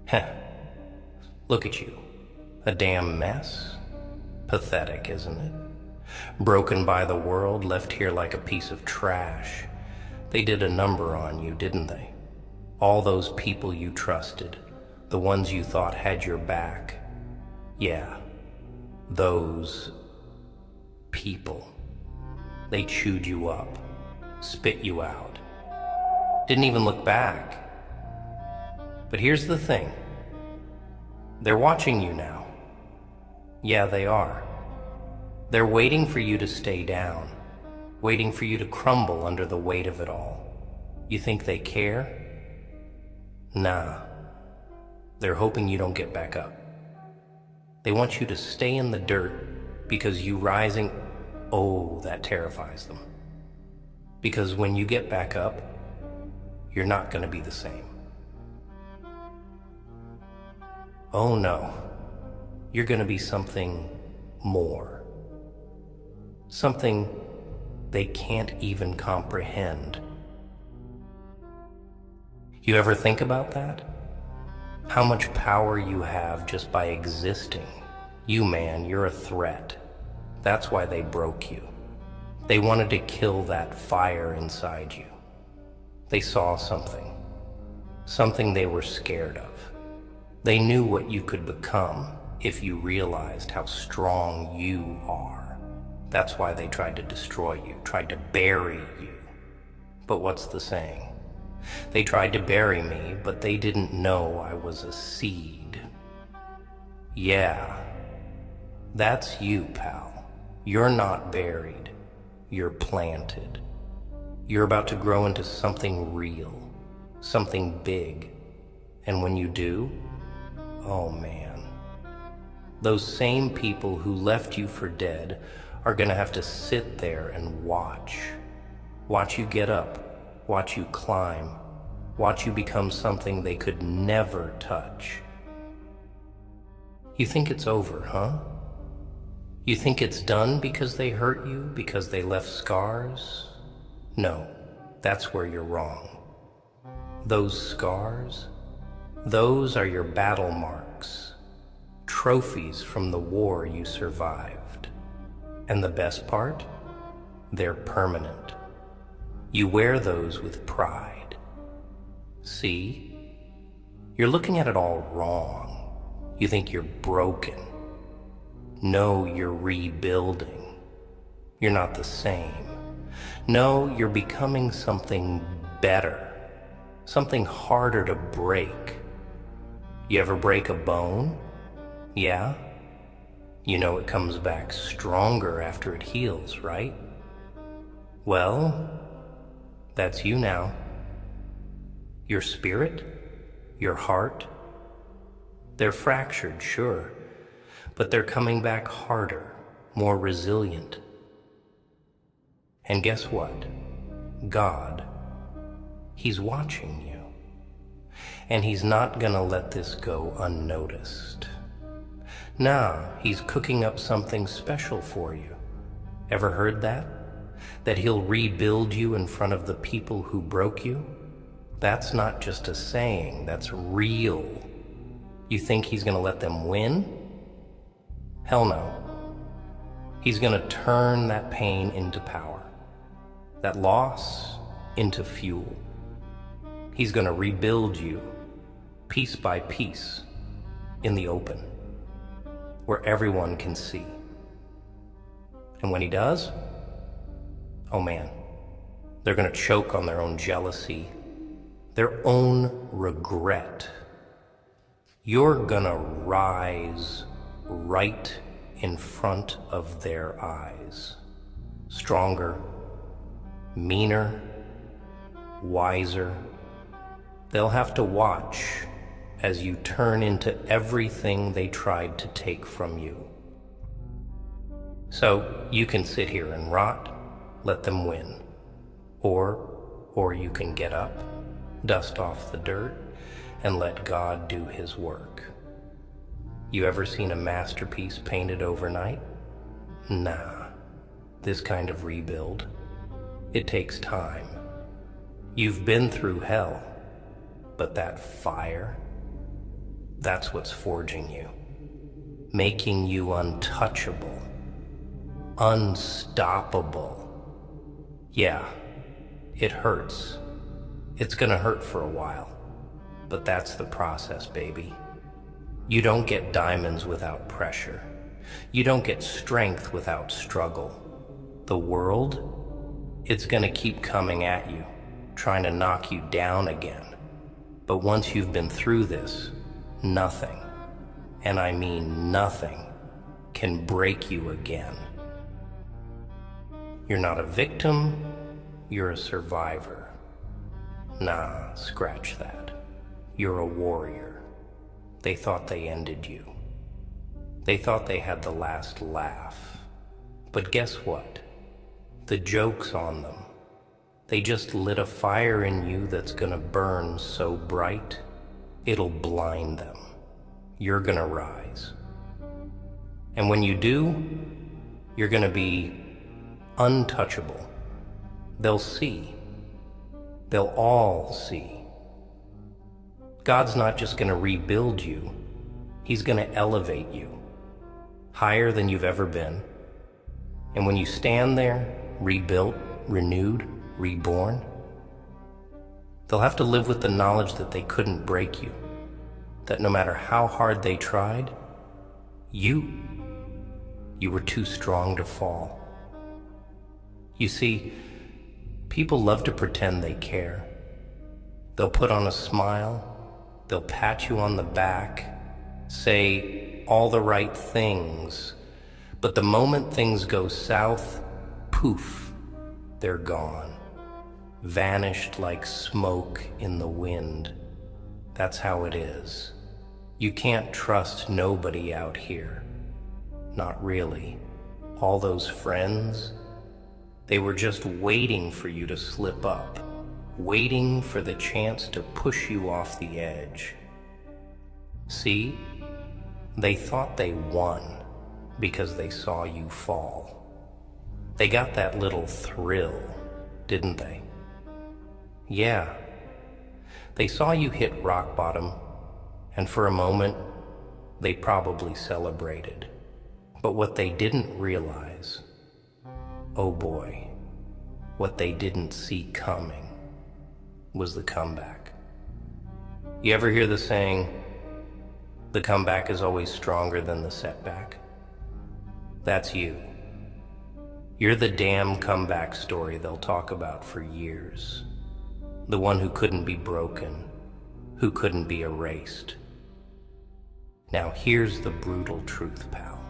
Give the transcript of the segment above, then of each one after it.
Heh, look at you. A damn mess. Pathetic, isn't it? Broken by the world, left here like a piece of trash. They did a number on you, didn't they? All those people you trusted, the ones you thought had your back. Yeah, those people. They chewed you up, spit you out. Didn't even look back. But here's the thing. They're watching you now. Yeah, they are. They're waiting for you to stay down, waiting for you to crumble under the weight of it all. You think they care? Nah. They're hoping you don't get back up. They want you to stay in the dirt because you rising, oh, that terrifies them. Because when you get back up, you're not going to be the same. Oh no, you're going to be something more. Something they can't even comprehend. You ever think about that? How much power you have just by existing. You, man, you're a threat. That's why they broke you. They wanted to kill that fire inside you. They saw something. Something they were scared of. They knew what you could become if you realized how strong you are. That's why they tried to destroy you, tried to bury you. But what's the saying? They tried to bury me, but they didn't know I was a seed. Yeah, that's you, pal. You're not buried. You're planted. You're about to grow into something real, something big. And when you do, oh man, those same people who left you for dead are gonna have to sit there and watch. Watch you get up, watch you climb, watch you become something they could never touch. You think it's over, huh? You think it's done because they hurt you, because they left scars? No, that's where you're wrong. Those scars, those are your battle marks, trophies from the war you survived. And the best part? They're permanent. You wear those with pride. See? You're looking at it all wrong. You think you're broken. No, you're rebuilding. You're not the same. No, you're becoming something better. Something harder to break. You ever break a bone? Yeah? You know it comes back stronger after it heals, right? Well, that's you now. Your spirit, your heart, they're fractured, sure, but they're coming back harder, more resilient. And guess what? God, He's watching you. And He's not gonna let this go unnoticed. Nah, He's cooking up something special for you. Ever heard that? That He'll rebuild you in front of the people who broke you? That's not just a saying, that's real. You think He's gonna let them win? Hell no. He's gonna turn that pain into power, that loss into fuel. He's gonna rebuild you, piece by piece, in the open, where everyone can see. And when He does, oh man, they're gonna choke on their own jealousy, their own regret. You're gonna rise right in front of their eyes. Stronger, meaner, wiser. They'll have to watch as you turn into everything they tried to take from you. So you can sit here and rot, let them win. Or you can get up, dust off the dirt, and let God do His work. You ever seen a masterpiece painted overnight? Nah, this kind of rebuild, it takes time. You've been through hell, but that fire, That's what's forging you, making you untouchable, unstoppable. Yeah, it hurts. It's gonna hurt for a while, but that's the process, baby. You don't get diamonds without pressure. You don't get strength without struggle. The world, it's gonna keep coming at you, trying to knock you down again. But once you've been through this, nothing, and I mean nothing, can break you again. You're not a victim, you're a survivor. Nah, scratch that. You're a warrior. They thought they ended you. They thought they had the last laugh. But guess what? The joke's on them. They just lit a fire in you that's gonna burn so bright, it'll blind them. You're gonna rise. And when you do, you're gonna be untouchable. They'll see. They'll all see. God's not just gonna rebuild you, He's gonna elevate you higher than you've ever been. And when you stand there, rebuilt, renewed, reborn, they'll have to live with the knowledge that they couldn't break you, that no matter how hard they tried, you were too strong to fall. You see, people love to pretend they care. They'll put on a smile, they'll pat you on the back, say all the right things, but the moment things go south, poof, they're gone, vanished like smoke in the wind. That's how it is. You can't trust nobody out here. Not really. All those friends, they were just waiting for you to slip up, waiting for the chance to push you off the edge. See? They thought they won because they saw you fall. They got that little thrill, didn't they? Yeah. They saw you hit rock bottom, and for a moment, they probably celebrated. But what they didn't realize, oh boy, what they didn't see coming was the comeback. You ever hear the saying, the comeback is always stronger than the setback? That's you. You're the damn comeback story they'll talk about for years. The one who couldn't be broken, who couldn't be erased. Now here's the brutal truth, pal.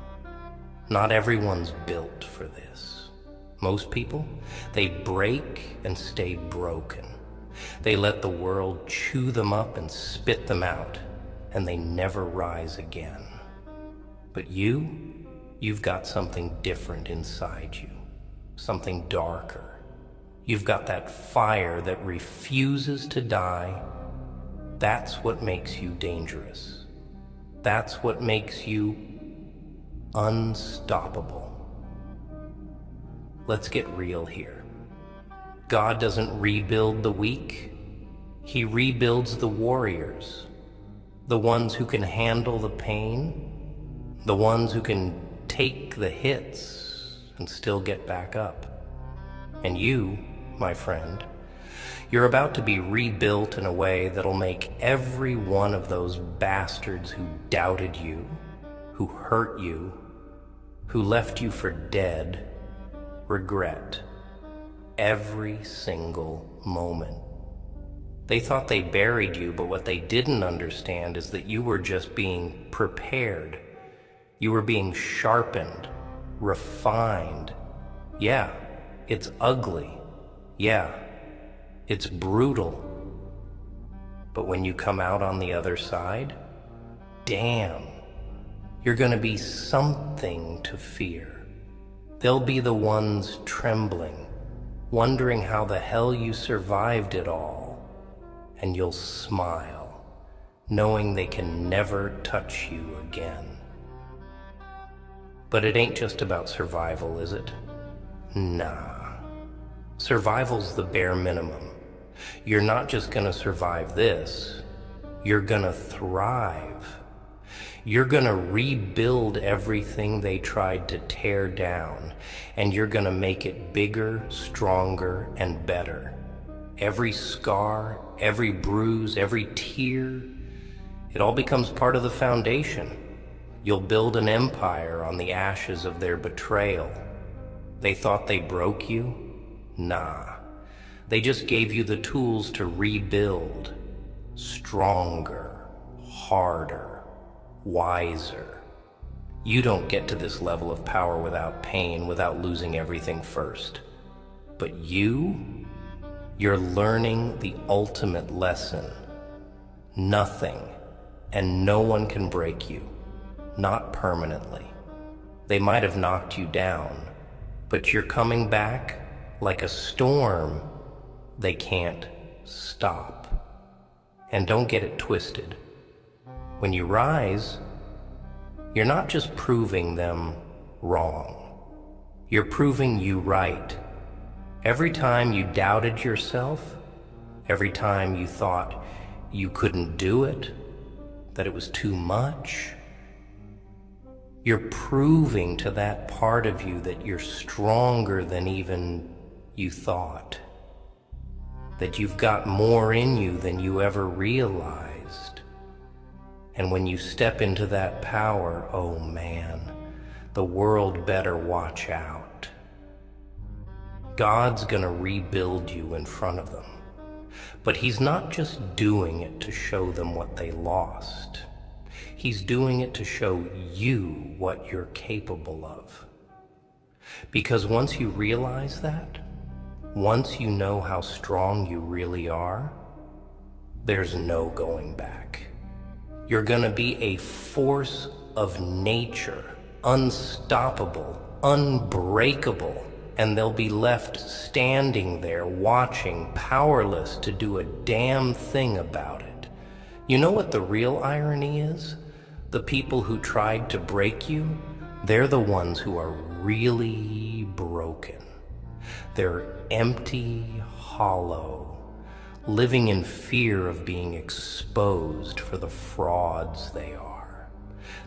Not everyone's built for this. Most people, they break and stay broken. They let the world chew them up and spit them out, and they never rise again. But you've got something different inside you, something darker. You've got that fire that refuses to die. That's what makes you dangerous. That's what makes you unstoppable. Let's get real here. God doesn't rebuild the weak. He rebuilds the warriors, the ones who can handle the pain, the ones who can take the hits and still get back up. And you, my friend, you're about to be rebuilt in a way that'll make every one of those bastards who doubted you, who hurt you, who left you for dead, regret every single moment. They thought they buried you, but what they didn't understand is that you were just being prepared. You were being sharpened, refined. Yeah, it's ugly. Yeah, it's brutal. But when you come out on the other side, damn, you're gonna be something to fear. They'll be the ones trembling, wondering how the hell you survived it all. And you'll smile, knowing they can never touch you again. But it ain't just about survival, is it? Nah. Survival's the bare minimum. You're not just gonna survive this, You're gonna thrive. You're gonna rebuild everything they tried to tear down, and you're gonna make it bigger, stronger, and better. Every scar, every bruise, every tear, it all becomes part of the foundation. You'll build an empire on the ashes of their betrayal. They thought they broke you? Nah. They just gave you the tools to rebuild. Stronger, harder, wiser. You don't get to this level of power without pain, without losing everything first. But you're learning the ultimate lesson. Nothing and no one can break you. Not permanently. They might have knocked you down, but you're coming back like a storm. They can't stop. And don't get it twisted. When you rise, you're not just proving them wrong. You're proving you right. Every time you doubted yourself, every time you thought you couldn't do it, that it was too much, you're proving to that part of you that you're stronger than even you thought. That you've got more in you than you ever realized. And when you step into that power, oh man, the world better watch out. God's gonna rebuild you in front of them. But he's not just doing it to show them what they lost. He's doing it to show you what you're capable of. Because once you realize that, once you know how strong you really are, there's no going back. You're gonna be a force of nature, unstoppable, unbreakable, and they'll be left standing there watching, powerless to do a damn thing about it. You know what the real irony is? The people who tried to break you, they're the ones who are really broken. They're empty, hollow, living in fear of being exposed for the frauds they are.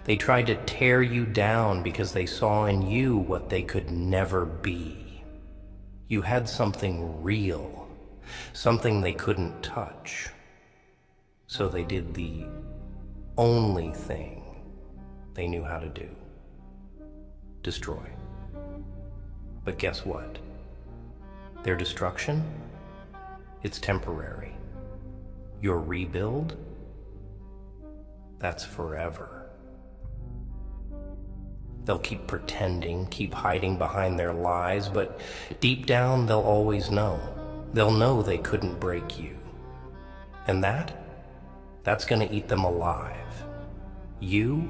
They tried to tear you down because they saw in you what they could never be. You had something real, something they couldn't touch. So they did the only thing they knew how to do: destroy. But guess what? Their destruction, it's temporary. Your rebuild, that's forever. They'll keep pretending, keep hiding behind their lies, but deep down they'll always know. They'll know they couldn't break you. And that's gonna eat them alive. You're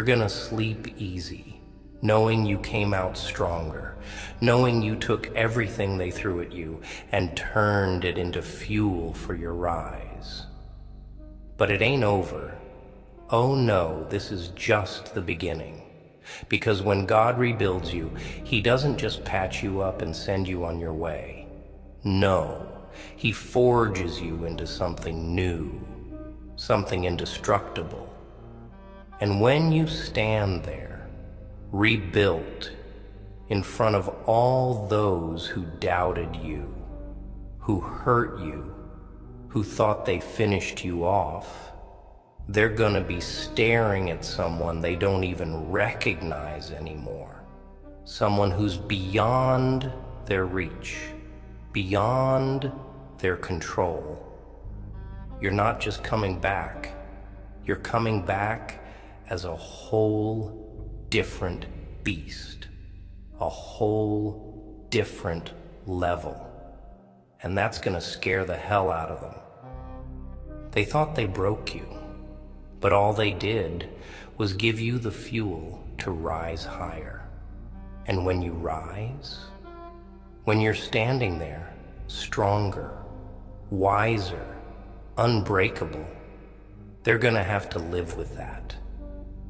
gonna sleep easy, knowing you came out stronger, knowing you took everything they threw at you and turned it into fuel for your rise. But it ain't over. Oh no, this is just the beginning. Because when God rebuilds you, he doesn't just patch you up and send you on your way. No, he forges you into something new, something indestructible. And when you stand there, rebuilt, in front of all those who doubted you, who hurt you, who thought they finished you off, they're gonna be staring at someone they don't even recognize anymore. Someone who's beyond their reach, beyond their control. You're not just coming back, you're coming back as a whole different beast, a whole different level. And that's gonna scare the hell out of them. They thought they broke you, but all they did was give you the fuel to rise higher. And when you rise, when you're standing there, stronger, wiser, unbreakable, they're gonna have to live with that.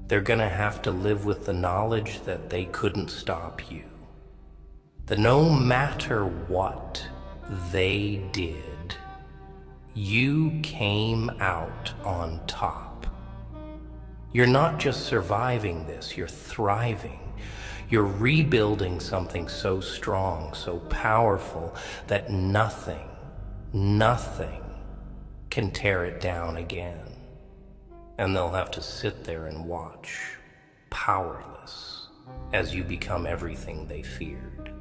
They're gonna have to live with the knowledge that they couldn't stop you. That no matter what they did, You came out on top. You're not just surviving this, you're thriving. You're rebuilding something so strong, so powerful, that nothing can tear it down again. And they'll have to sit there and watch, powerless, as you become everything they feared.